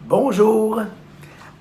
Bonjour!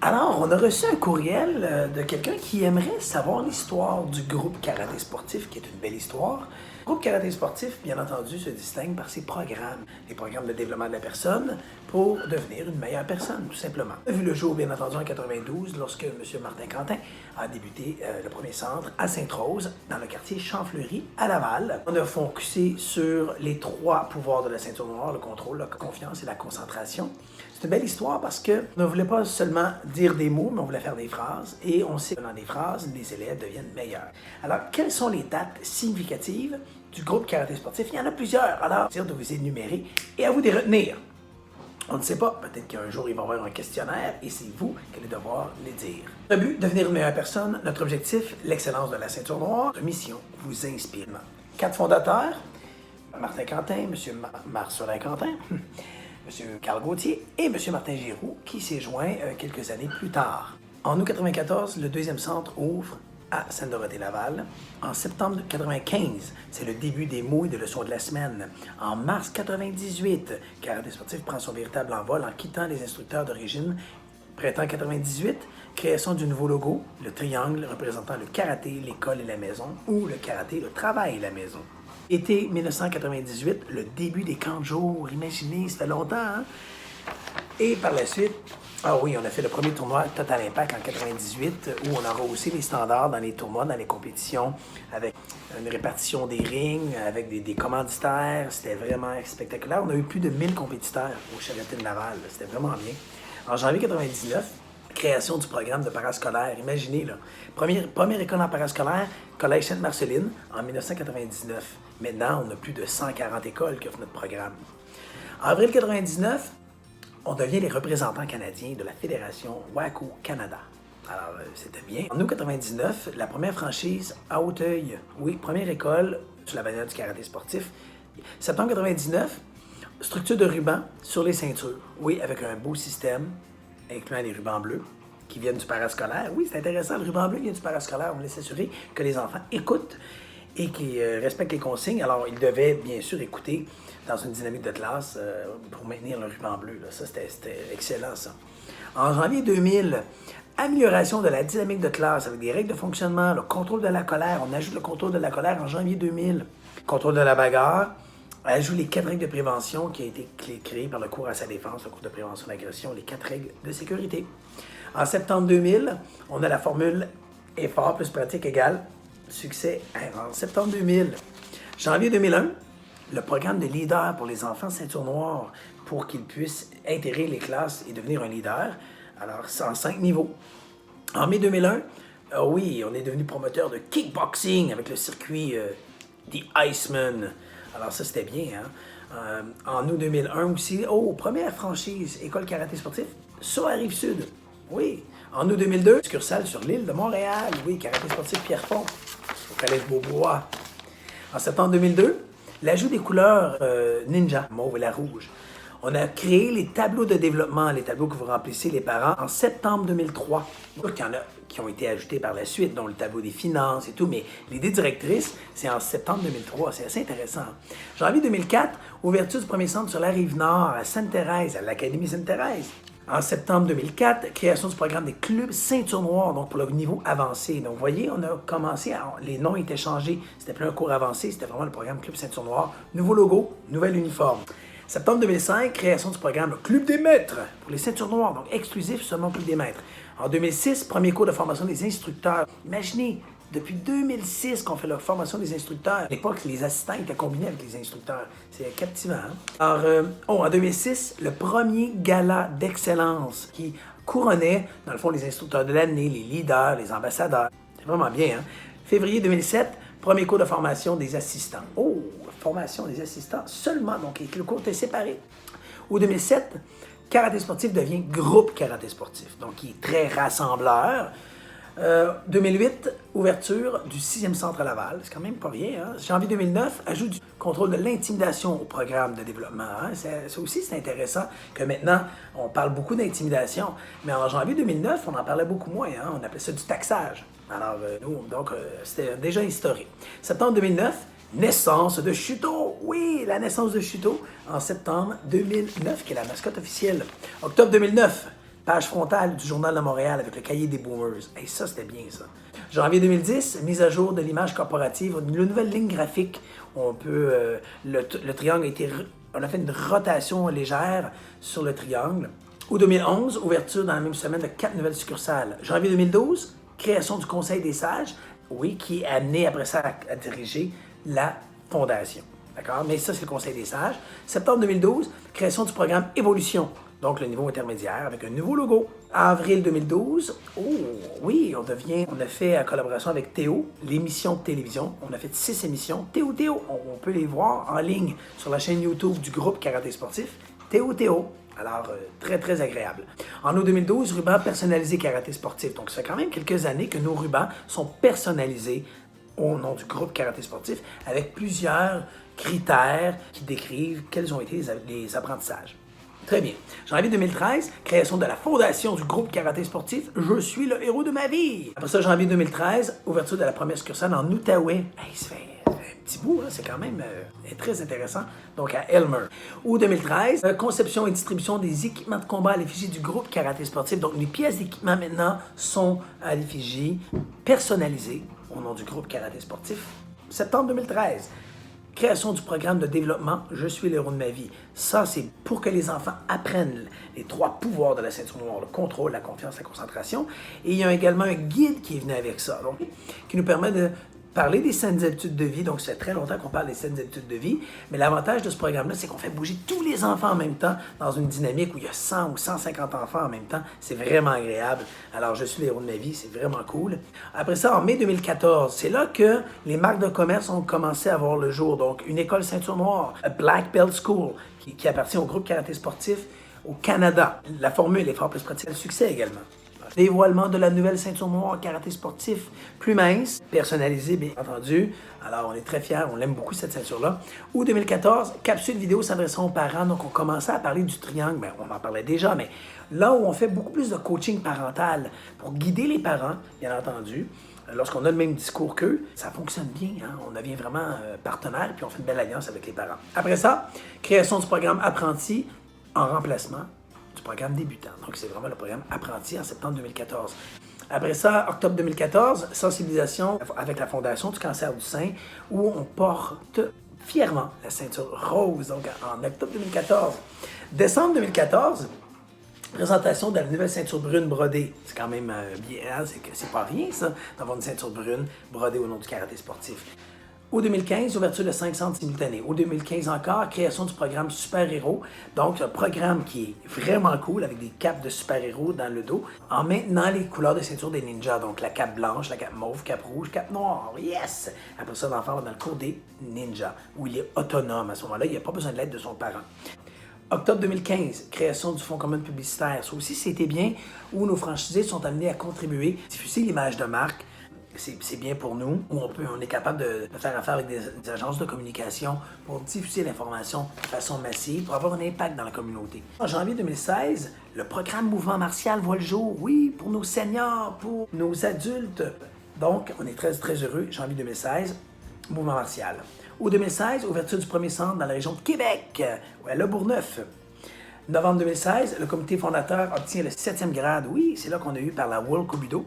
Alors, on a reçu un courriel de quelqu'un qui aimerait savoir l'histoire du groupe karaté sportif, qui est une belle histoire. Le groupe karaté sportif, bien entendu, se distingue par ses programmes, les programmes de développement de la personne pour devenir une meilleure personne, tout simplement. On a vu le jour, bien entendu, en 92, lorsque M. Martin Quentin a débuté le premier centre à Sainte-Rose, dans le quartier Champfleury, à Laval. On a focusé sur les trois pouvoirs de la ceinture noire, le contrôle, la confiance et la concentration. C'est une belle histoire parce qu'on ne voulait pas seulement dire des mots, mais on voulait faire des phrases. Et on sait que dans des phrases, les élèves deviennent meilleurs. Alors, quelles sont les dates significatives du groupe karaté sportif? Il y en a plusieurs. Alors, je vais de vous énumérer et à vous de les retenir. On ne sait pas, peut-être qu'un jour, il va y avoir un questionnaire et c'est vous qui allez devoir les dire. Notre but, devenir une meilleure personne. Notre objectif, l'excellence de la ceinture noire. Notre mission, vous inspirer. 4 fondateurs, Martin Quentin, M. Marcelin Quentin, M. Carl Gauthier et M. Martin Giroux, qui s'est joint quelques années plus tard. En août 1994, le deuxième centre ouvre à Sainte-Dorothée-Laval. En septembre 1995, c'est le début des mots et des leçons de la semaine. En mars 1998, Karaté sportif prend son véritable envol en quittant les instructeurs d'origine. Printemps 1998, création du nouveau logo, le triangle représentant le karaté, l'école et la maison, ou le karaté, le travail et la maison. Été 1998, le début des camps de jour. Imaginez, ça fait longtemps, hein? Et par la suite, on a fait le premier tournoi Total Impact en 98, où on a rehaussé les standards dans les tournois, dans les compétitions, avec une répartition des rings, avec des commanditaires. C'était vraiment spectaculaire. On a eu plus de 1000 compétiteurs au Sheraton Laval. C'était vraiment bien. En janvier 99, création du programme de parascolaire. Imaginez, là. Première école en parascolaire, Collège Sainte-Marceline, en 1999. Maintenant, on a plus de 140 écoles qui offrent notre programme. En avril 1999, on devient les représentants canadiens de la Fédération WACO Canada. Alors, c'était bien. En août 1999, la première franchise à Hauteuil. Oui, première école sur la bannière du karaté sportif. Septembre 1999, structure de ruban sur les ceintures. Oui, avec un beau système, incluant les rubans bleus qui viennent du parascolaire. Oui, c'est intéressant, le ruban bleu vient du parascolaire. On voulait s'assurer que les enfants écoutent et qui respectent les consignes. Alors, ils devaient bien sûr écouter dans une dynamique de classe pour maintenir le ruban bleu. Là. Ça, c'était excellent, ça. En janvier 2000, amélioration de la dynamique de classe avec des règles de fonctionnement, le contrôle de la colère. On ajoute le contrôle de la colère en janvier 2000. Contrôle de la bagarre. On ajoute les 4 règles de prévention qui ont été créées par le cours à sa défense, le cours de prévention de l'agression, les 4 règles de sécurité. En septembre 2000, on a la formule effort plus pratique égale succès. En septembre 2000, janvier 2001, le programme de leader pour les enfants ceinture noire pour qu'ils puissent intégrer les classes et devenir un leader. Alors, c'est en 5 niveaux. En mai 2001, on est devenu promoteur de kickboxing avec le circuit The Iceman. Alors ça, c'était bien, hein? En août 2001 aussi, première franchise, école karaté sportif, sur la Rive-Sud. Oui. En août 2002, succursale sur l'île de Montréal. Oui, karaté sportif Pierrefonds, au Palais de Beaubois. En septembre 2002, l'ajout des couleurs ninja, mauve et la rouge. On a créé les tableaux de développement, les tableaux que vous remplissez les parents, en septembre 2003. Il y en a qui ont été ajoutés par la suite, dont le tableau des finances et tout, mais l'idée directrice, c'est en septembre 2003. C'est assez intéressant. Janvier 2004, ouverture du premier centre sur la Rive-Nord, à Sainte-Thérèse, à l'Académie Sainte-Thérèse. En septembre 2004, création du programme des clubs ceinture noire, donc pour le niveau avancé. Donc, vous voyez, on a commencé, les noms étaient changés. C'était plus un cours avancé, c'était vraiment le programme club ceinture noire. Nouveau logo, nouvel uniforme. Septembre 2005, création du programme Club des maîtres pour les ceintures noires, donc exclusif seulement Club des maîtres. En 2006, premier cours de formation des instructeurs. Imaginez, depuis 2006 qu'on fait la formation des instructeurs. À l'époque, les assistants étaient combinés avec les instructeurs. C'est captivant, hein? Alors, en 2006, le premier gala d'excellence qui couronnait, dans le fond, les instructeurs de l'année, les leaders, les ambassadeurs. C'est vraiment bien, hein? Février 2007, premier cours de formation des assistants. Formation des assistants seulement, donc le cours était séparé. Au 2007, karaté sportif devient groupe karaté sportif, donc il est très rassembleur. 2008, ouverture du 6e centre à Laval, c'est quand même pas rien. Hein? Janvier 2009, ajout du contrôle de l'intimidation au programme de développement. Hein? Ça aussi, c'est intéressant que maintenant, on parle beaucoup d'intimidation, mais en janvier 2009, on en parlait beaucoup moins. Hein? On appelait ça du taxage. Alors, c'était déjà historique. Septembre 2009, naissance de Chuteau. Oui, la naissance de Chuteau en septembre 2009, qui est la mascotte officielle. Octobre 2009, Page frontale du Journal de Montréal avec le cahier des boomers. Hey, ça, c'était bien, ça. Janvier 2010, mise à jour de l'image corporative, une nouvelle ligne graphique. On peut, le triangle a été... On a fait une rotation légère sur le triangle. Août 2011, ouverture dans la même semaine de 4 nouvelles succursales. Janvier 2012, création du Conseil des sages, oui, qui est amené après ça à diriger la fondation. D'accord? Mais ça, c'est le Conseil des sages. Septembre 2012, création du programme Évolution, donc le niveau intermédiaire, avec un nouveau logo. Avril 2012, oh oui, on a fait en collaboration avec Théo, l'émission de télévision. On a fait 6 émissions. Théo, on peut les voir en ligne sur la chaîne YouTube du groupe Karaté Sportif. Théo. Alors, très, très agréable. En août 2012, ruban personnalisé Karaté Sportif. Donc, ça fait quand même quelques années que nos rubans sont personnalisés au nom du groupe Karaté Sportif avec plusieurs critères qui décrivent quels ont été les apprentissages. Très bien. Janvier 2013, création de la fondation du groupe Karaté Sportif. Je suis le héros de ma vie. Après ça, janvier 2013, ouverture de la première succursale en Outaouais. Hey, ça fait un petit bout, hein? C'est quand même très intéressant. Donc à Elmer. Août 2013, conception et distribution des équipements de combat à l'effigie du groupe Karaté Sportif. Donc les pièces d'équipement maintenant sont à l'effigie, personnalisées au nom du groupe Karaté Sportif. Septembre 2013. Création du programme de développement « Je suis l'héros de ma vie ». Ça, c'est pour que les enfants apprennent les 3 pouvoirs de la ceinture noire, le contrôle, la confiance, la concentration. Et il y a également un guide qui est venu avec ça, donc, qui nous permet de parler des saines habitudes de vie. Donc, ça fait très longtemps qu'on parle des saines habitudes de vie. Mais l'avantage de ce programme-là, c'est qu'on fait bouger tous les enfants en même temps dans une dynamique où il y a 100 ou 150 enfants en même temps. C'est vraiment agréable. Alors, je suis l'héros de ma vie, c'est vraiment cool. Après ça, en mai 2014, c'est là que les marques de commerce ont commencé à voir le jour. Donc, une école ceinture noire, a Black Belt School, qui appartient au groupe Karaté Sportif au Canada. La formule est fort plus pratique. Le succès également. Dévoilement de la nouvelle ceinture noire Karaté Sportif, plus mince, personnalisée bien entendu. Alors on est très fiers, on l'aime beaucoup cette ceinture-là. Août 2014, capsule vidéo s'adressant aux parents. Donc on commençait à parler du triangle, ben, on en parlait déjà, mais là où on fait beaucoup plus de coaching parental pour guider les parents, bien entendu. Lorsqu'on a le même discours qu'eux, ça fonctionne bien. Hein? On devient vraiment partenaire puis on fait une belle alliance avec les parents. Après ça, création du programme Apprenti en remplacement du programme débutant. Donc, c'est vraiment le programme Apprenti en septembre 2014. Après ça, octobre 2014, sensibilisation avec la Fondation du cancer du sein, où on porte fièrement la ceinture rose, donc en octobre 2014. Décembre 2014, présentation de la nouvelle ceinture brune brodée. C'est quand même bien, hein? C'est pas rien, ça, d'avoir une ceinture brune brodée au nom du karaté sportif. Août 2015, ouverture de 5 centres simultanés. Août 2015 encore, création du programme Super Héros. Donc, un programme qui est vraiment cool avec des capes de super-héros dans le dos. En maintenant les couleurs de ceinture des ninjas. Donc, la cape blanche, la cape mauve, cape rouge, cape noire. Yes! Après ça, l'enfant va dans le cours des ninjas, où il est autonome. À ce moment-là, il n'a pas besoin de l'aide de son parent. Octobre 2015, création du fonds commun publicitaire. Ça aussi, c'était bien, où nos franchisés sont amenés à contribuer, diffuser l'image de marque. C'est bien pour nous, où on est capable de faire affaire avec des agences de communication pour diffuser l'information de façon massive, pour avoir un impact dans la communauté. En janvier 2016, le programme Mouvement Martial voit le jour, oui, pour nos seniors, pour nos adultes. Donc, on est très, très heureux, janvier 2016, Mouvement Martial. Août 2016, ouverture du premier centre dans la région de Québec, à Le Bourgneuf. Novembre 2016, le comité fondateur obtient le 7e grade. Oui, c'est là qu'on a eu par la World Kobudo.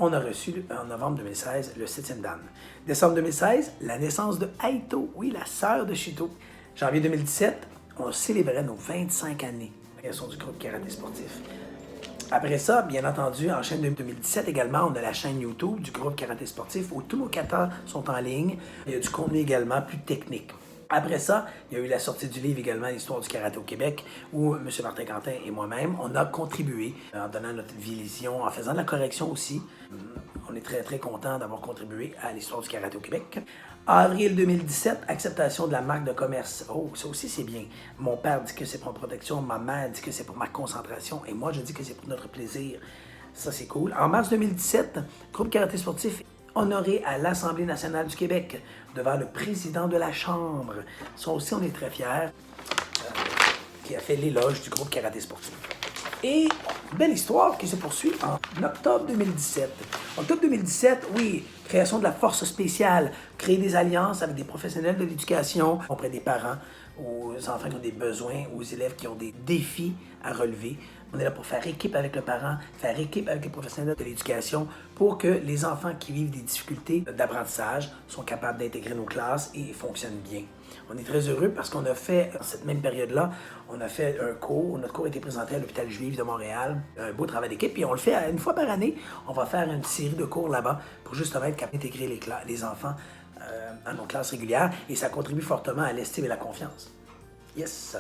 On a reçu en novembre 2016 le 7e dan. Décembre 2016, la naissance de Aito, oui, la sœur de Shito. Janvier 2017, on célébrait nos 25 années de création du groupe Karaté Sportif. Après ça, bien entendu, en chaîne 2017 également, on a la chaîne YouTube du groupe Karaté Sportif où tous nos katas sont en ligne. Il y a du contenu également plus technique. Après ça, il y a eu la sortie du livre également, l'histoire du karaté au Québec, où M. Martin Quentin et moi-même, on a contribué en donnant notre vision, en faisant de la correction aussi. On est très, très contents d'avoir contribué à l'histoire du karaté au Québec. Avril 2017, acceptation de la marque de commerce. Oh, ça aussi, c'est bien. Mon père dit que c'est pour ma protection, ma mère dit que c'est pour ma concentration, et moi, je dis que c'est pour notre plaisir. Ça, c'est cool. En mars 2017, groupe Karaté Sportif honoré à l'Assemblée nationale du Québec devant le président de la Chambre. Ça aussi, on est très fiers, qui a fait l'éloge du groupe Karaté Sportif. Et belle histoire qui se poursuit en octobre 2017. Octobre 2017, oui, création de la force spéciale, créer des alliances avec des professionnels de l'éducation auprès des parents, aux enfants qui ont des besoins, aux élèves qui ont des défis à relever. On est là pour faire équipe avec le parent, faire équipe avec les professionnels de l'éducation pour que les enfants qui vivent des difficultés d'apprentissage sont capables d'intégrer nos classes et fonctionnent bien. On est très heureux parce qu'on a fait, dans cette même période-là, on a fait un cours. Notre cours a été présenté à l'hôpital Juif de Montréal. Un beau travail d'équipe. Puis on le fait une fois par année. On va faire une série de cours là-bas pour justement être capable d'intégrer les enfants à nos classes régulières. Et ça contribue fortement à l'estime et la confiance. Yes!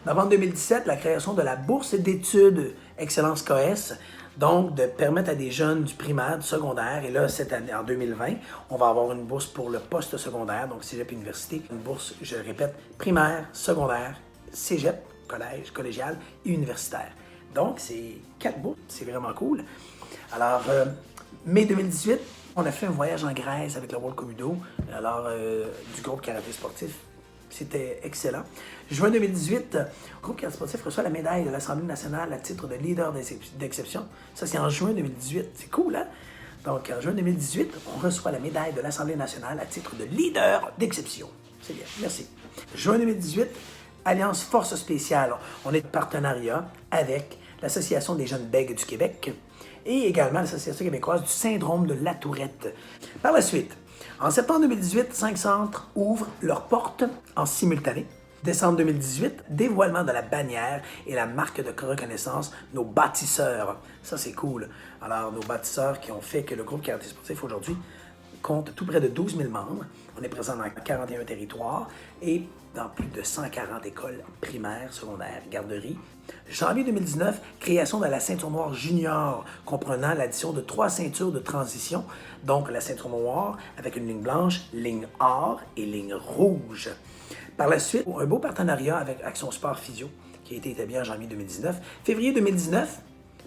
Novembre 2017, la création de la bourse d'études Excellence KS. Donc, de permettre à des jeunes du primaire, du secondaire, et là, cette année, en 2020, on va avoir une bourse pour le post-secondaire, donc cégep université. Une bourse, je le répète, primaire, secondaire, cégep, collège, collégial et universitaire. Donc, c'est 4 bourses, c'est vraiment cool. Alors, mai 2018, on a fait un voyage en Grèce avec le World Kobudo, alors du groupe karaté sportif. C'était excellent. Juin 2018, le groupe karaté sportif reçoit la médaille de l'Assemblée nationale à titre de leader d'exception. Ça, c'est en juin 2018. C'est cool, hein? Donc, en juin 2018, on reçoit la médaille de l'Assemblée nationale à titre de leader d'exception. C'est bien, merci. Juin 2018, Alliance Force Spéciale. On est de partenariat avec l'Association des jeunes bègues du Québec et également l'Association québécoise du syndrome de la Tourette. Par la suite, en septembre 2018, 5 centres ouvrent leurs portes en simultané. Décembre 2018, dévoilement de la bannière et la marque de reconnaissance, nos bâtisseurs. Ça, c'est cool. Alors, nos bâtisseurs qui ont fait que le groupe karaté sportif aujourd'hui compte tout près de 12 000 membres. On est présent dans 41 territoires et dans plus de 140 écoles primaires, secondaires, garderies. Janvier 2019, création de la ceinture noire junior, comprenant l'addition de 3 ceintures de transition, donc la ceinture noire avec une ligne blanche, ligne or et ligne rouge. Par la suite, un beau partenariat avec Action Sport Physio qui a été établi en janvier 2019. Février 2019,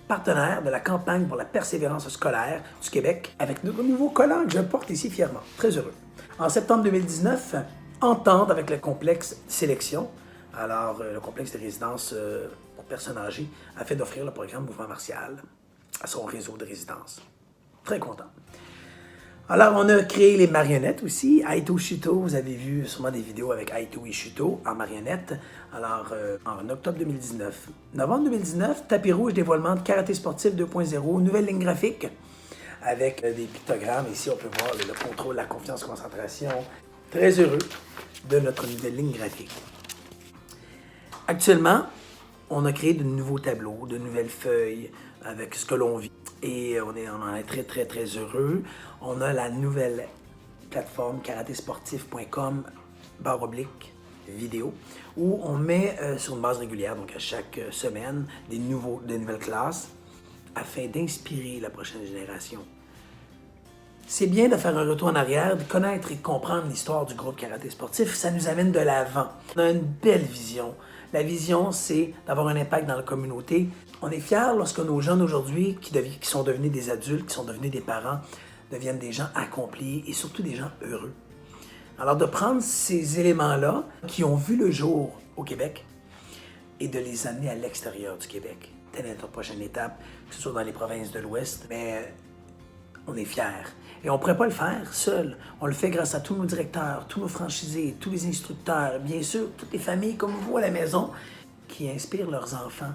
partenaire de la campagne pour la persévérance scolaire du Québec avec notre nouveau collant que je porte ici fièrement. Très heureux. En septembre 2019, entente avec le complexe Sélection. Alors, le complexe de résidence pour personnes âgées a fait d'offrir le programme Mouvement Martial à son réseau de résidence. Très content. Alors, on a créé les marionnettes aussi. Aito Shuto, vous avez vu sûrement des vidéos avec Aito et Shuto en marionnettes. Alors, en octobre 2019. Novembre 2019, tapis rouge, dévoilement de karaté sportif 2.0, nouvelle ligne graphique avec des pictogrammes. Ici, on peut voir le contrôle, la confiance, concentration. Très heureux de notre nouvelle ligne graphique. Actuellement, on a créé de nouveaux tableaux, de nouvelles feuilles avec ce que l'on vit. Et on en est très, très, très heureux. On a la nouvelle plateforme karatésportif.com/vidéo où on met sur une base régulière, donc à chaque semaine, de nouvelles classes afin d'inspirer la prochaine génération. C'est bien de faire un retour en arrière, de connaître et comprendre l'histoire du groupe karaté sportif. Ça nous amène de l'avant. On a une belle vision. La vision, c'est d'avoir un impact dans la communauté. On est fiers lorsque nos jeunes aujourd'hui, qui sont devenus des adultes, qui sont devenus des parents, deviennent des gens accomplis et surtout des gens heureux. Alors de prendre ces éléments-là qui ont vu le jour au Québec et de les amener à l'extérieur du Québec. Telle est notre prochaine étape, que ce soit dans les provinces de l'Ouest, mais on est fiers. Et on ne pourrait pas le faire seul. On le fait grâce à tous nos directeurs, tous nos franchisés, tous les instructeurs, bien sûr, toutes les familles comme vous à la maison qui inspirent leurs enfants.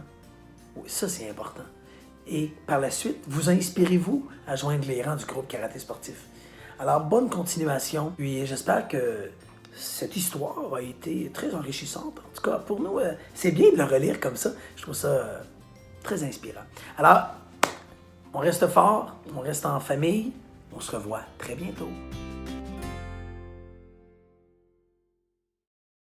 Oui, ça, c'est important. Et par la suite, vous inspirez-vous à joindre les rangs du groupe karaté sportif. Alors, bonne continuation. Puis j'espère que cette histoire a été très enrichissante. En tout cas, pour nous, c'est bien de le relire comme ça. Je trouve ça très inspirant. Alors, on reste fort, on reste en famille. On se revoit très bientôt.